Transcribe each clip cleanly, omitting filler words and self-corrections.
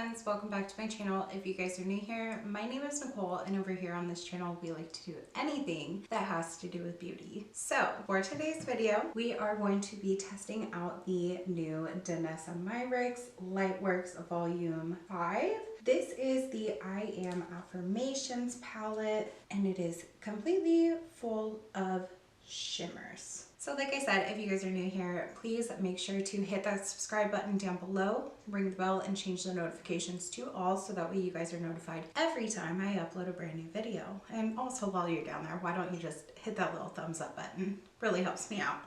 friends, welcome back to my channel. If you guys are new here, my name is Nicole, and over here on this channel we like to do anything that has to do with beauty. So for today's video, we are going to be testing out the new Danessa Myricks Lightwork Volume 5. This is the I Am Affirmations palette, and it is completely full of shimmers. So like I said, if you guys are new here, please make sure to hit that subscribe button down below, ring the bell, and change the notifications to all so that way you guys are notified every time I upload a brand new video. And also while you're down there, why don't you just hit that little thumbs up button? Really helps me out.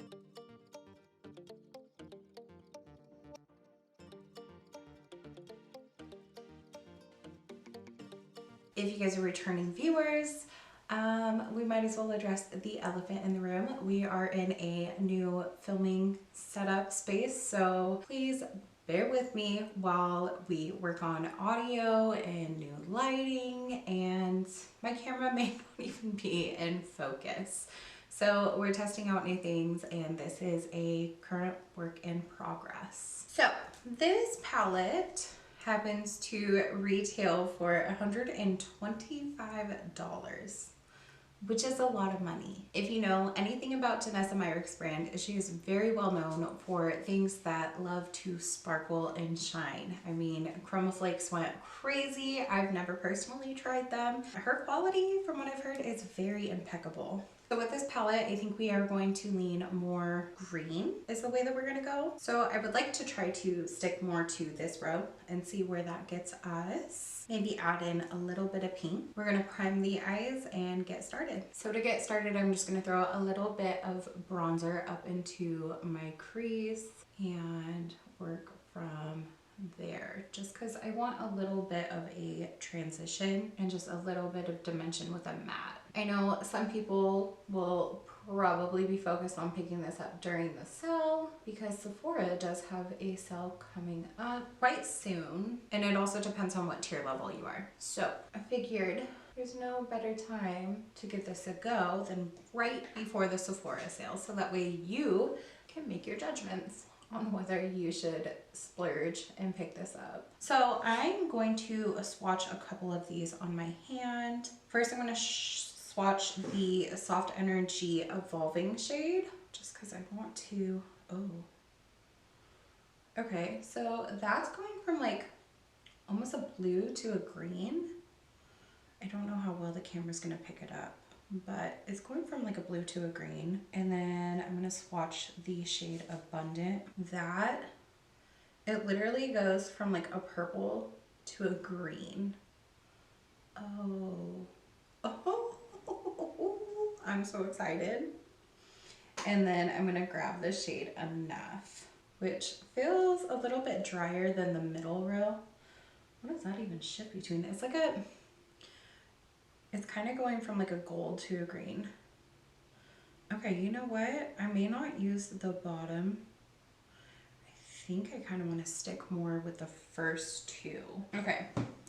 If you guys are returning viewers, we might as well address the elephant in the room. We are in a new filming setup space, so please bear with me while we work on audio and new lighting, and my camera may not even be in focus. So we're testing out new things, and this is a current work in progress. So this palette happens to retail for $125, which is a lot of money. If you know anything about Danessa Myricks brand, she is very well known for things that love to sparkle and shine. I mean, Chroma Flakes went crazy. I've never personally tried them. Her quality, from what I've heard, is very impeccable. So with this palette, I think we are going to lean more green is the way that we're gonna go. So I would like to try to stick more to this row and see where that gets us. Maybe add in a little bit of pink. We're gonna prime the eyes and get started. So to get started, I'm just gonna throw a little bit of bronzer up into my crease and work from there, just because I want a little bit of a transition and just a little bit of dimension with a matte. I know some people will probably be focused on picking this up during the sale because Sephora does have a sale coming up quite soon, and it also depends on what tier level you are. So I figured there's no better time to give this a go than right before the Sephora sale, so that way you can make your judgments on whether you should splurge and pick this up. So I'm going to swatch a couple of these on my hand. First, I'm going to swatch the Soft Energy Evolving shade, just because I want to, okay, so that's going from like almost a blue to a green. I don't know how well the camera's going to pick it up, but it's going from like a blue to a green. And then I'm gonna swatch the shade Abundant. That, it literally goes from like a purple to a green. Oh, I'm so excited. And then I'm gonna grab the shade Enough, which feels a little bit drier than the middle row. What does that even shift between? It's like it's kind of going from like a gold to a green. Okay, you know what? I may not use the bottom. I think I kind of want to stick more with the first two. Okay,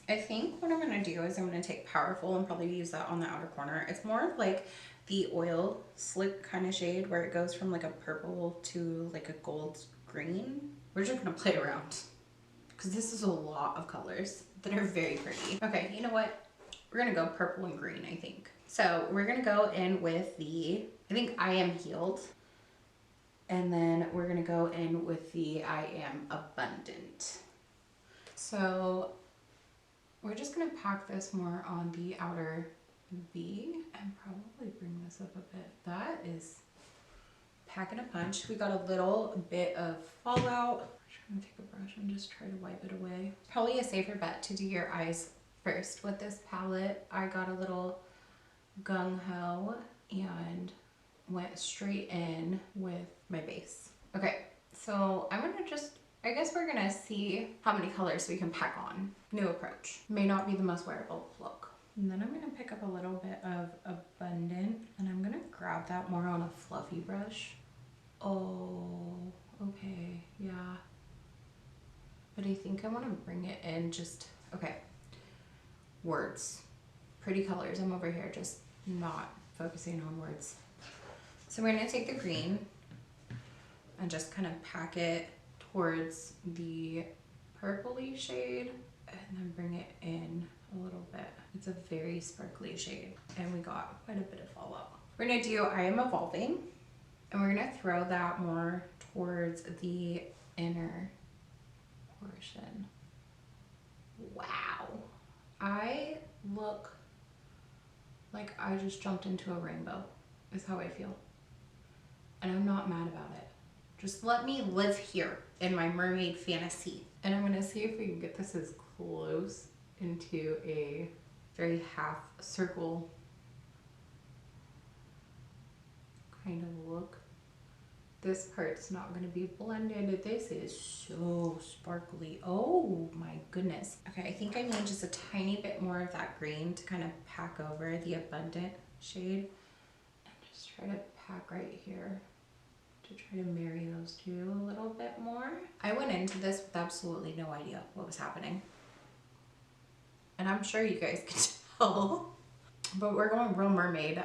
I think what I'm going to do is I'm going to take Powerful and probably use that on the outer corner. It's more of like the oil slick kind of shade where it goes from like a purple to like a gold green. We're just going to play around because this is a lot of colors that are very pretty. Okay, you know what? We're gonna go purple and green, I think. So we're gonna go in with the, I think I Am Healed. And then we're gonna go in with the I Am Abundant. So we're just gonna pack this more on the outer V and probably bring this up a bit. That is packing a punch. We got a little bit of fallout. I'm just gonna take a brush and just try to wipe it away. Probably a safer bet to do your eyes first with this palette. I got a little gung-ho and went straight in with my base. Okay, so I'm gonna just, I guess we're gonna see how many colors we can pack on. New approach. May not be the most wearable look. And then I'm gonna pick up a little bit of Abundant and I'm gonna grab that more on a fluffy brush. Oh, okay, yeah. But I think I wanna bring it in just, okay. Words, pretty colors. I'm over here just not focusing on words. So we're gonna take the green and just kind of pack it towards the purpley shade and then bring it in a little bit. It's a very sparkly shade, and we got quite a bit of fallout. We're gonna do I Am Evolving, and we're gonna throw that more towards the inner portion. Wow, I look like I just jumped into a rainbow, is how I feel. And I'm not mad about it. Just let me live here in my mermaid fantasy. And I'm gonna see if we can get this as close into a very half circle kind of look. This part's not gonna be blended. This is so sparkly. Oh my goodness. Okay, I think I need just a tiny bit more of that green to kind of pack over the abundant shade. And just try to pack right here to try to marry those two a little bit more. I went into this with absolutely no idea what was happening. And I'm sure you guys can tell. But we're going real mermaid.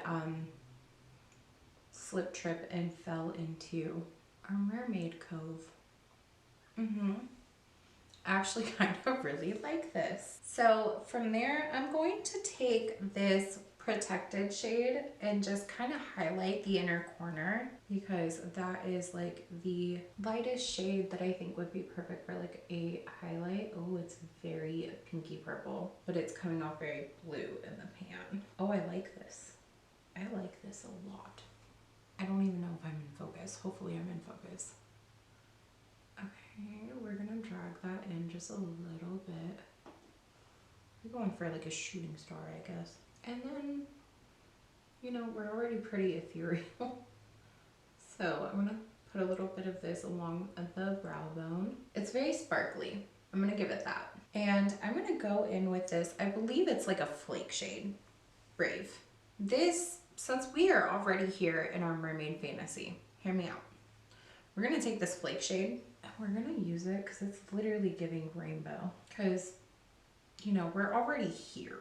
Slip, trip, and fell into our mermaid cove. I actually kind of really like this. So from there, I'm going to take this protected shade and just kind of highlight the inner corner, because that is like the lightest shade that I think would be perfect for like a highlight. Oh, it's very pinky purple, but it's coming off very blue in the pan. Oh, I like this. I like this a lot. I don't even know if I'm in focus. Hopefully I'm in focus. Okay, we're gonna drag that in just a little bit. We're going for like a shooting star, I guess. And then, you know, we're already pretty ethereal. So I'm gonna put a little bit of this along the brow bone. It's very sparkly. I'm gonna give it that. And I'm gonna go in with this, I believe it's like a flake shade, Brave. This, since we are already here in our mermaid fantasy, hear me out. We're gonna take this flake shade and we're gonna use it because it's literally giving rainbow. Because, you know, we're already here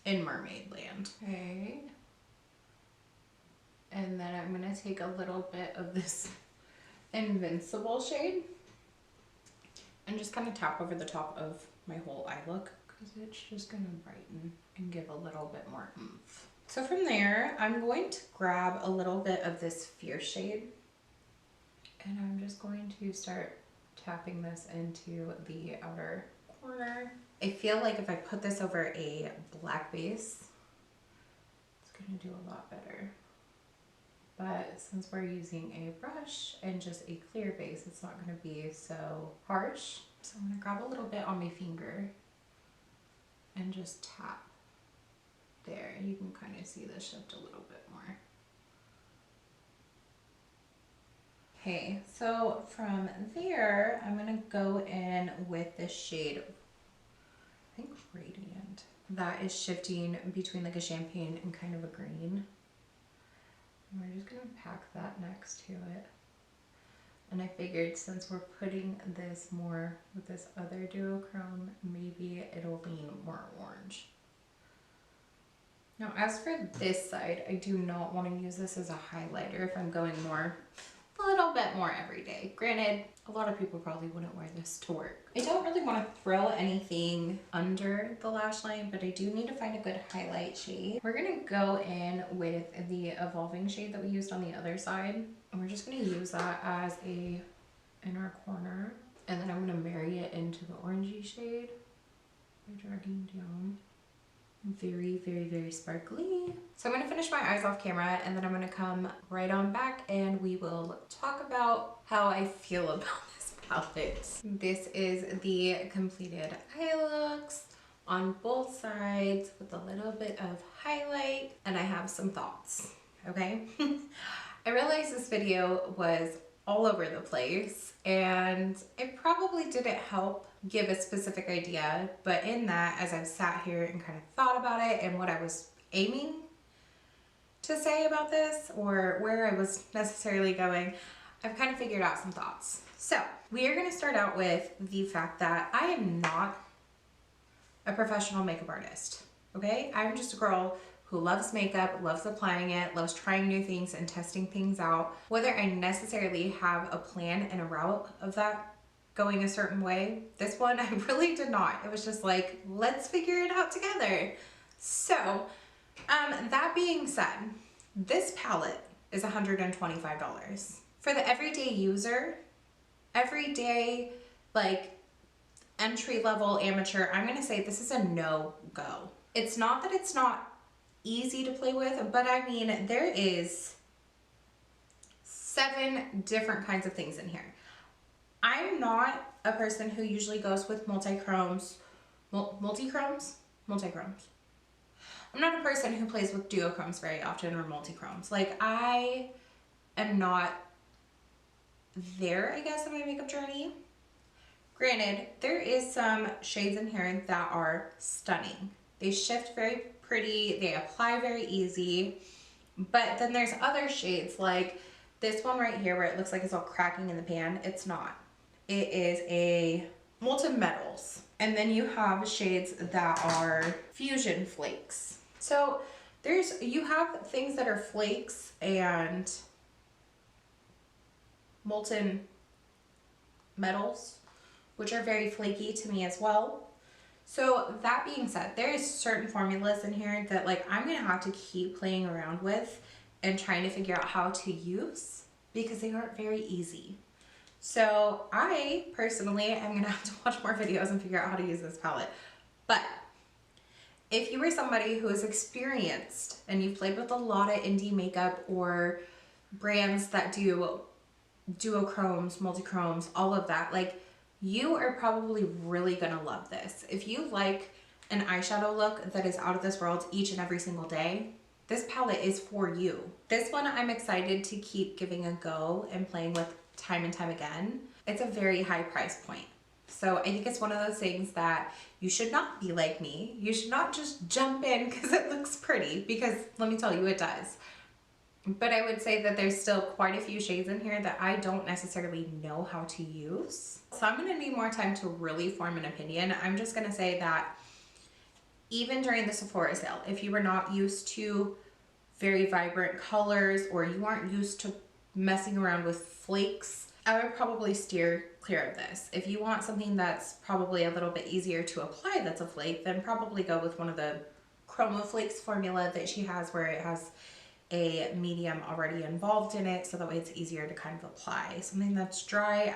in mermaid land. Okay. And then I'm gonna take a little bit of this Invincible shade and just kind of tap over the top of my whole eye look, because it's just gonna brighten and give a little bit more oomph. So from there, I'm going to grab a little bit of this Fierce shade, and I'm just going to start tapping this into the outer corner. I feel like if I put this over a black base, it's gonna do a lot better. But since we're using a brush and just a clear base, it's not gonna be so harsh. So I'm gonna grab a little bit on my finger and just tap there. You can kind of see the shift a little bit more. Okay, so from there, I'm gonna go in with this shade, I think Radiant. That is shifting between like a champagne and kind of a green. And we're just gonna pack that next to it. And I figured since we're putting this more with this other duochrome, maybe it'll lean more orange. Now, as for this side, I do not want to use this as a highlighter if I'm going more, a little bit more everyday. Granted, a lot of people probably wouldn't wear this to work. I don't really want to throw anything under the lash line, but I do need to find a good highlight shade. We're gonna go in with the Evolving shade that we used on the other side, and we're just gonna use that as a inner corner, and then I'm gonna marry it into the orangey shade by dragging down. Very, very, very sparkly. So I'm gonna finish my eyes off camera, and then I'm gonna come right on back and we will talk about how I feel about this palette. This is the completed eye looks on both sides with a little bit of highlight, and I have some thoughts, okay? I realized this video was all over the place, and it probably didn't help give a specific idea, but in that, as I've sat here and kind of thought about it and what I was aiming to say about this, or where I was necessarily going, I've kind of figured out some thoughts. So we are going to start out with the fact that I am not a professional makeup artist, okay? I'm just a girl who loves makeup, loves applying it, loves trying new things and testing things out. Whether I necessarily have a plan and a route of that, going a certain way. This one, I really did not. It was just like, let's figure it out together. So, that being said, this palette is $125. For the everyday user, everyday, like, entry-level amateur, I'm gonna say this is a no-go. It's not that it's not easy to play with, but I mean, there is 7 different kinds of things in here. I'm not a person who usually goes with multi-chromes. I'm not a person who plays with duochromes very often or multi-chromes. Like, I am not there, I guess, in my makeup journey. Granted, there is some shades in here that are stunning. They shift very pretty, they apply very easy, but then there's other shades like this one right here where it looks like it's all cracking in the pan. It's not. It is a molten metals. And then you have shades that are fusion flakes. So you have things that are flakes and molten metals, which are very flaky to me as well. So that being said, there is certain formulas in here that like I'm gonna have to keep playing around with and trying to figure out how to use because they aren't very easy. So I personally am gonna have to watch more videos and figure out how to use this palette. But if you were somebody who is experienced and you've played with a lot of indie makeup or brands that do duochromes, multi-chromes, all of that, like, you are probably really gonna love this. If you like an eyeshadow look that is out of this world each and every single day, this palette is for you. This one I'm excited to keep giving a go and playing with time and time again. It's a very high price point. So I think it's one of those things that you should not be like me. You should not just jump in because it looks pretty, because let me tell you, it does. But I would say that there's still quite a few shades in here that I don't necessarily know how to use. So I'm gonna need more time to really form an opinion. I'm just gonna say that even during the Sephora sale, if you were not used to very vibrant colors or you aren't used to messing around with flakes, I would probably steer clear of this. If you want something that's probably a little bit easier to apply that's a flake, then probably go with one of the Chroma Flakes formula that she has where it has a medium already involved in it, so that way it's easier to kind of apply. Something that's dry,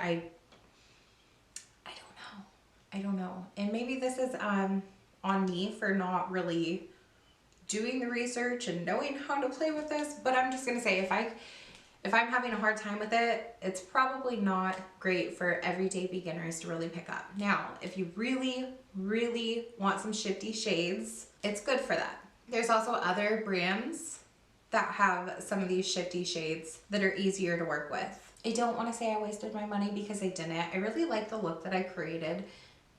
I don't know. And maybe this is on me for not really doing the research and knowing how to play with this, but I'm just gonna say if I'm having a hard time with it, it's probably not great for everyday beginners to really pick up. Now, if you really, really want some shifty shades, it's good for that. There's also other brands that have some of these shifty shades that are easier to work with. I don't want to say I wasted my money because I didn't. I really like the look that I created.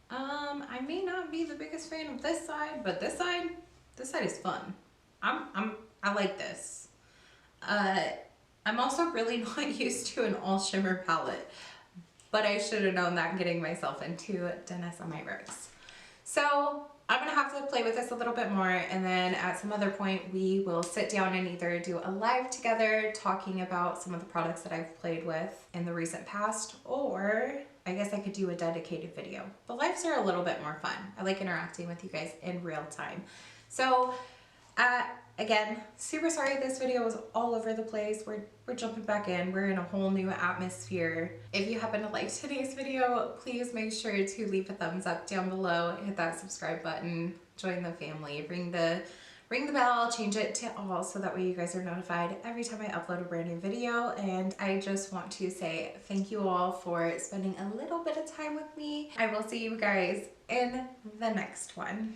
I may not be the biggest fan of this side, but this side is fun. I like this. I'm also really not used to an all shimmer palette, but I should have known that getting myself into Danessa Myricks. So I'm gonna have to play with this a little bit more, and then at some other point we will sit down and either do a live together talking about some of the products that I've played with in the recent past, or I guess I could do a dedicated video. The lives are a little bit more fun. I like interacting with you guys in real time. So again, super sorry this video was all over the place. We're jumping back in. We're in a whole new atmosphere. If you happen to like today's video, please make sure to leave a thumbs up down below, hit that subscribe button, join the family, ring the bell, change it to all so that way you guys are notified every time I upload a brand new video. And I just want to say thank you all for spending a little bit of time with me. I will see you guys in the next one.